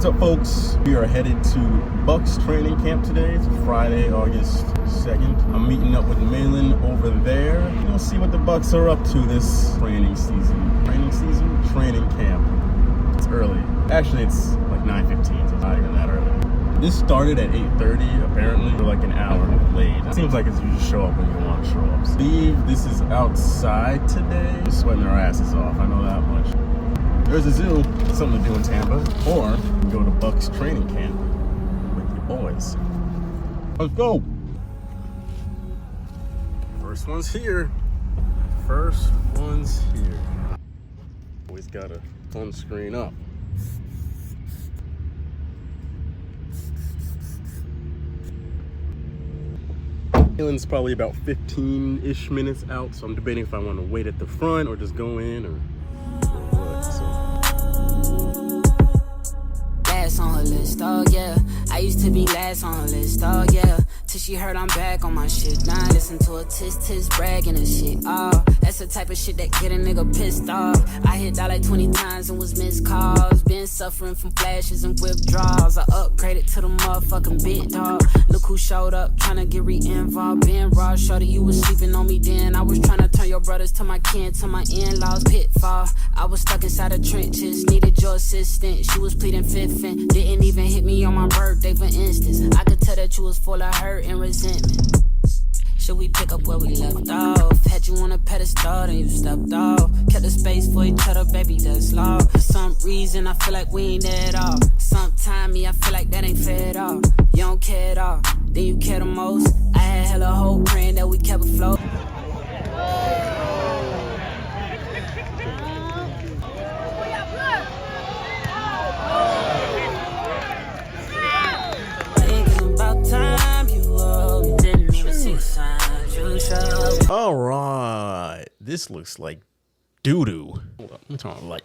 What's up, folks? We are headed to Bucks training camp today. It's Friday, August 2nd. I'm meeting up with Malin over there. We'll see what the Bucks are up to this training season. Training camp. It's early. Actually, it's like 9:15, so it's not even that early. This started at 8:30. Apparently, we're like an hour late. It seems like it's you just show up when you want to show up. Steve, this is outside today. We're sweating our asses off. I know that much. There's a zoo, something to do in Tampa, or go to Bucks training camp with your boys. Let's go. First one's here. Always got a phone screen up. Malin's probably about 15-ish minutes out, so I'm debating if I want to wait at the front or just go in or what. Last on her list, oh yeah. I used to be last on her list, oh yeah. Till she heard I'm back on my shit. Now I listen to a tis bragging and shit. Oh, that's the type of shit that get a nigga pissed off. I hit that like 20 times and was missed calls. Been suffering from flashes and withdrawals. I upgraded to the motherfucking big dog. Look who showed up, tryna get re-involved. Being raw, shorty, you was sleeping on me then. I was tryna turn your brothers to my kin, to my in-laws. Pitfall, I was stuck inside the trenches. Needed your assistance, she was pleading fifth and didn't even hit me on my birthday, for instance. I could tell that you was full of hurt and resentment. Should we pick up where we left off? Had you on a pedestal, then you stepped off. Kept the space for each other, baby, that's law. For some reason, I feel like we ain't there at all. Sometime, I feel like that ain't fair at all. You don't care at all, then you care the most. I had hella hope praying that we kept afloat. All right, this looks like doo-doo. Hold up, let me turn on the light.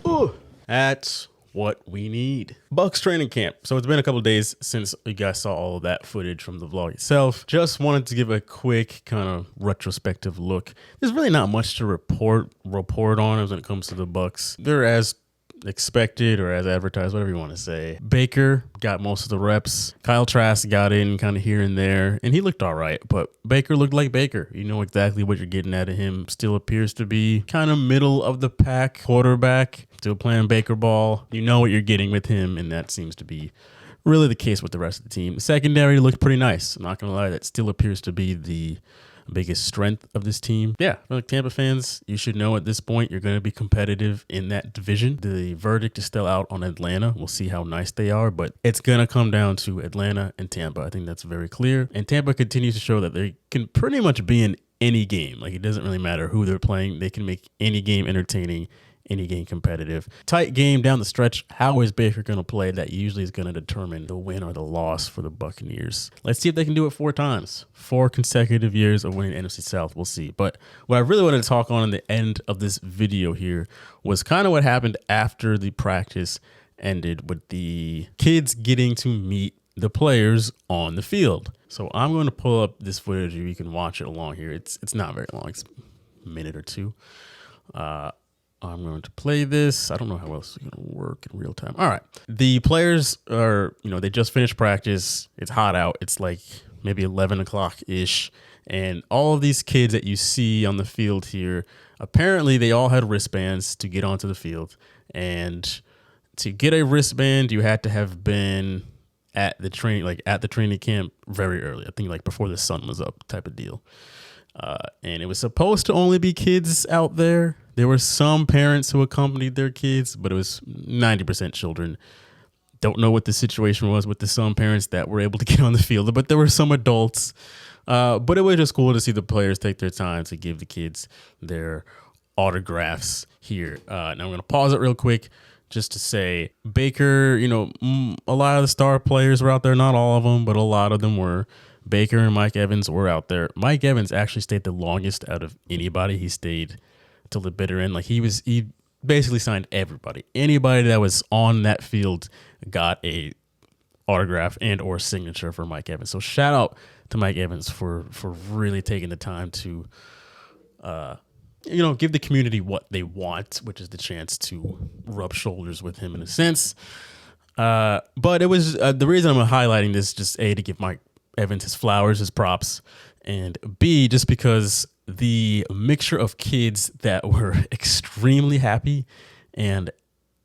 Ooh, that's what we need. Bucks training camp. So it's been a couple of days since you guys saw all of that footage from the vlog itself. Just wanted to give a quick kind of retrospective look. There's really not much to report on when it comes to the Bucks. They're as expected or as advertised, whatever you want to say. Baker got most of the reps. Kyle Trask got in kind of here and there, and he looked all right, but Baker looked like Baker. You know exactly what you're getting out of him. Still appears to be kind of middle of the pack quarterback, still playing Baker ball. You know what you're getting with him, and that seems to be really the case with the rest of the team. The secondary looked pretty nice. I'm not going to lie, that still appears to be the biggest strength of this team. Yeah, like Tampa fans, you should know at this point you're going to be competitive in that division. The verdict is still out on Atlanta. We'll see how nice they are, but it's going to come down to Atlanta and Tampa. I think that's very clear. And Tampa continues to show that they can pretty much be in any game. Like, it doesn't really matter who they're playing. They can make any game entertaining, any game competitive. Tight game down the stretch. How is Baker going to play? That usually is going to determine the win or the loss for the Buccaneers. Let's see if they can do it 4 times. 4 consecutive years of winning NFC South. We'll see. But what I really wanted to talk on in the end of this video here was kind of what happened after the practice ended with the kids getting to meet the players on the field. So I'm going to pull up this footage. You can watch it along here. It's not very long. It's a minute or two. I'm going to play this. I don't know how else it's going to work in real time. All right. The players are, they just finished practice. It's hot out. It's like maybe 11 o'clock-ish. And all of these kids that you see on the field here, apparently they all had wristbands to get onto the field. And to get a wristband, you had to have been at the training camp very early. I think like before the sun was up type of deal. And it was supposed to only be kids out there. There were some parents who accompanied their kids, but it was 90% children. Don't know what the situation was with the some parents that were able to get on the field, but there were some adults. But it was just cool to see the players take their time to give the kids their autographs here. Now I'm going to pause it real quick just to say Baker, a lot of the star players were out there. Not all of them, but a lot of them were. Baker and Mike Evans were out there. Mike Evans actually stayed the longest out of anybody. He stayed till the bitter end. Like he basically signed everybody. Anybody that was on that field got a autograph and or signature for Mike Evans. So shout out to Mike Evans for really taking the time to give the community what they want, which is the chance to rub shoulders with him in a sense. But it was the reason I'm highlighting this, just A, to give Mike Evans his flowers, his props, and B, just because the mixture of kids that were extremely happy and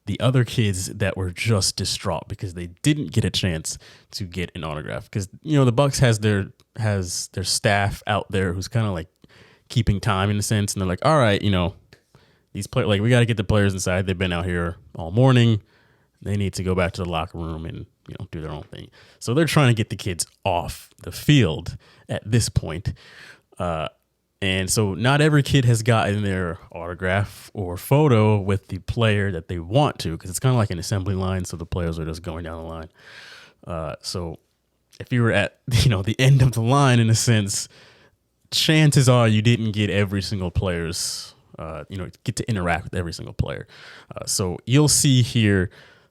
the other kids that were just distraught because they didn't get a chance to get an autograph. Because, you know, the Bucs has their staff out there who's kind of like keeping time in a sense, and they're like, all right, you know, these players, like, we got to get the players inside. They've been out here all morning. They need to go back to the locker room and, you know, do their own thing. So they're trying to get the kids off the field at this point. And so not every kid has gotten their autograph or photo with the player that they want to, because it's kind of like an assembly line. So the players are just going down the line. So if you were at, you know, the end of the line, in a sense, chances are you didn't get every single player's, you know, get to interact with every single player. So you'll see here,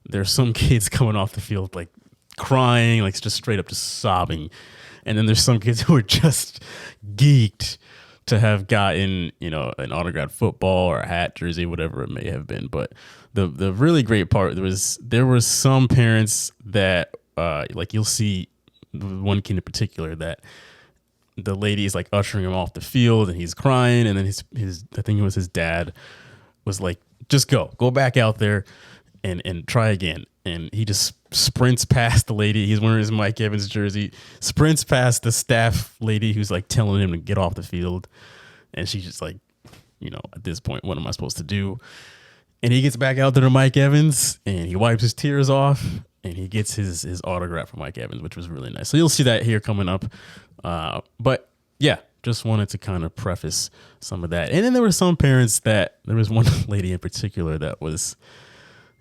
there's some kids coming off the field like crying, like just straight up just sobbing. And then there's some kids who are just geeked to have gotten, you know, an autographed football or a hat, jersey, whatever it may have been. But the really great part, there was some parents that like, you'll see one kid in particular that the lady is like ushering him off the field and he's crying, and then his I think it was his dad was like, just go back out there and try again. And he just sprints past the lady. He's wearing his Mike Evans jersey, sprints past the staff lady who's like telling him to get off the field. And she's just like, you know, at this point, what am I supposed to do? And he gets back out there to Mike Evans and he wipes his tears off and he gets his autograph from Mike Evans, which was really nice. So you'll see that here coming up. But yeah, just wanted to kind of preface some of that. And then there were some parents there was one lady in particular that was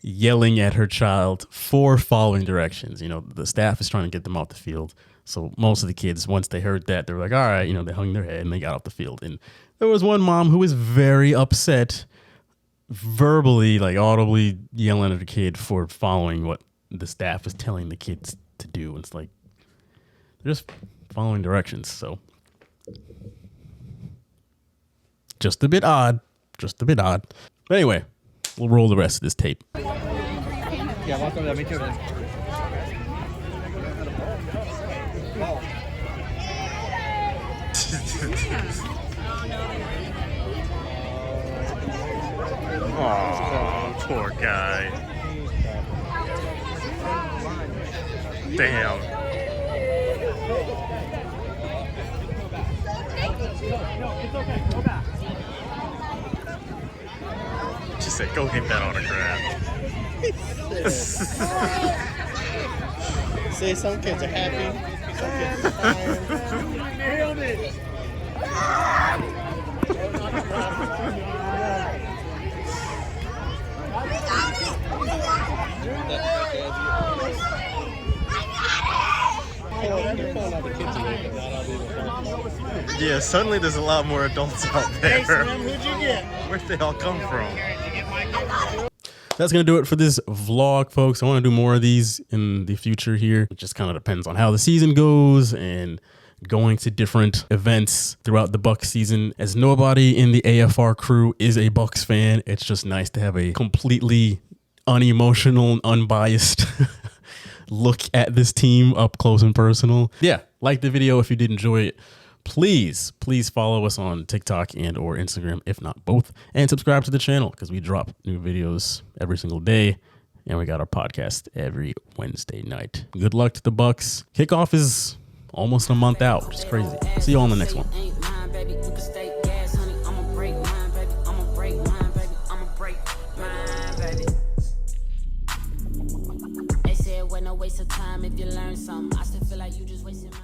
yelling at her child for following directions. You know, the staff is trying to get them off the field. So most of the kids, once they heard that, they were like, all right, you know, they hung their head and they got off the field. And there was one mom who was very upset, verbally, like audibly yelling at her kid for following what the staff was telling the kids to do. And it's like, they're just following directions. So just a bit odd. But anyway, we'll roll the rest of this tape. Yeah, welcome to me too. Oh, poor guy. Damn. She said, go get that autograph. See, some kids are happy, some kids are crying. Nailed it! Yeah, suddenly there's a lot more adults out there. Hey, Slim, who'd you get? Where'd they all come from? That's going to do it for this vlog, folks. I want to do more of these in the future here. It just kind of depends on how the season goes and going to different events throughout the Bucs season. As nobody in the AFR crew is a Bucs fan, it's just nice to have a completely unemotional and unbiased look at this team up close and personal. Yeah, like the video if you did enjoy it. Please follow us on TikTok and or Instagram, if not both, and subscribe to the channel because we drop new videos every single day, and we got our podcast every Wednesday night. Good luck to the Bucs. Kickoff is almost a month out, which is crazy. See you all on the next one. They said, "Well, no waste of time if you learn something." I still feel like you just wasting mine.